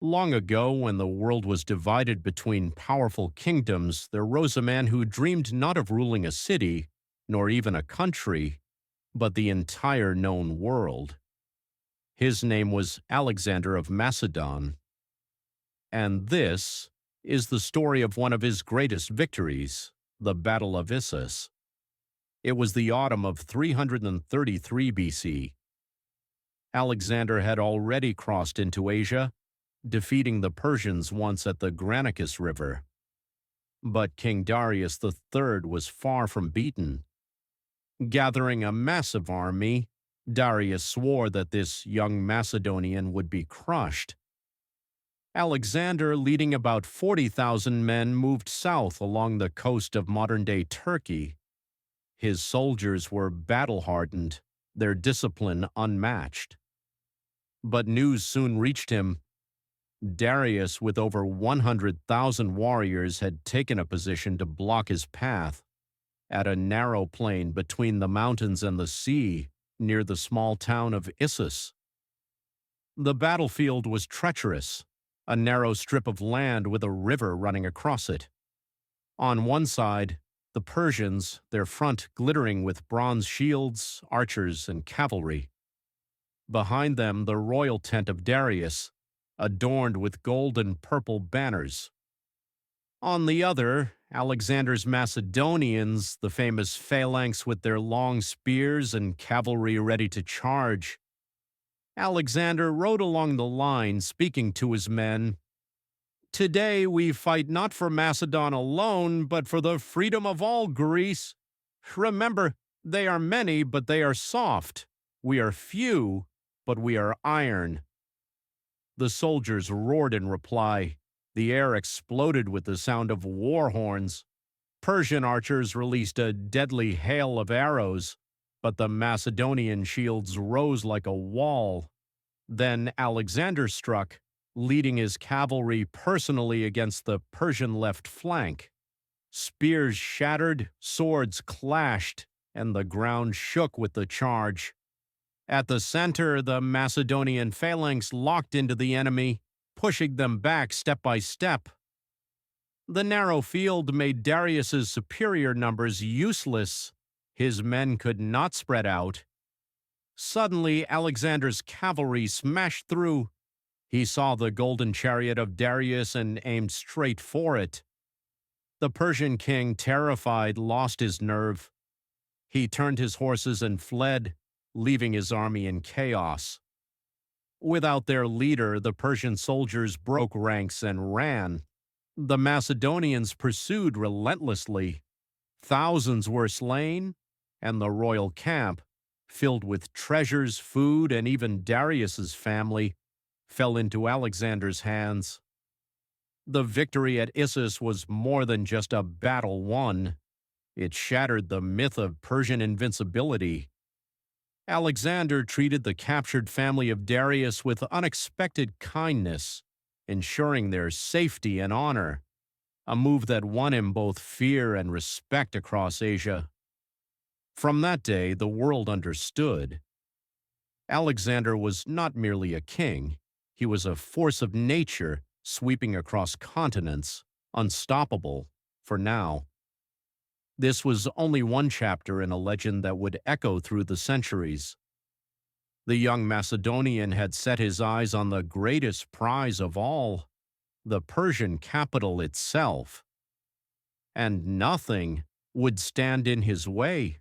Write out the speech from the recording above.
Long ago, when the world was divided between powerful kingdoms, there rose a man who dreamed not of ruling a city, nor even a country, but the entire known world. His name was Alexander of Macedon, and this is the story of one of his greatest victories, the Battle of Issus. It was the autumn of 333 BC. Alexander had already crossed into Asia, defeating the Persians once at the Granicus River. But King Darius III was far from beaten. Gathering a massive army, Darius swore that this young Macedonian would be crushed. Alexander, leading about 40,000 men, moved south along the coast of modern-day Turkey. His soldiers were battle-hardened, their discipline unmatched. But news soon reached him. Darius, with over 100,000 warriors, had taken a position to block his path at a narrow plain between the mountains and the sea near the small town of Issus. The battlefield was treacherous, a narrow strip of land with a river running across it. On one side, the Persians, their front glittering with bronze shields, archers, and cavalry. Behind them, the royal tent of Darius, adorned with gold and purple banners. On the other, Alexander's Macedonians, the famous phalanx with their long spears and cavalry ready to charge. Alexander rode along the line, speaking to his men. "Today we fight not for Macedon alone, but for the freedom of all Greece. Remember, they are many, but they are soft. We are few, but we are iron." The soldiers roared in reply. The air exploded with the sound of war horns. Persian archers released a deadly hail of arrows, but the Macedonian shields rose like a wall. Then Alexander struck, leading his cavalry personally against the Persian left flank. Spears shattered, swords clashed, and the ground shook with the charge. At the center, the Macedonian phalanx locked into the enemy, pushing them back step by step. The narrow field made Darius's superior numbers useless. His men could not spread out. Suddenly, Alexander's cavalry smashed through. He saw the golden chariot of Darius and aimed straight for it. The Persian king, terrified, lost his nerve. He turned his horses and fled, leaving his army in chaos. Without their leader, the Persian soldiers broke ranks and ran. The Macedonians pursued relentlessly. Thousands were slain, and the royal camp, filled with treasures, food, and even Darius's family, fell into Alexander's hands. The victory at Issus was more than just a battle won. It shattered the myth of Persian invincibility. Alexander treated the captured family of Darius with unexpected kindness, ensuring their safety and honor, a move that won him both fear and respect across Asia. From that day, the world understood. Alexander was not merely a king. He was a force of nature sweeping across continents, unstoppable for now. This was only one chapter in a legend that would echo through the centuries. The young Macedonian had set his eyes on the greatest prize of all, the Persian capital itself, and nothing would stand in his way.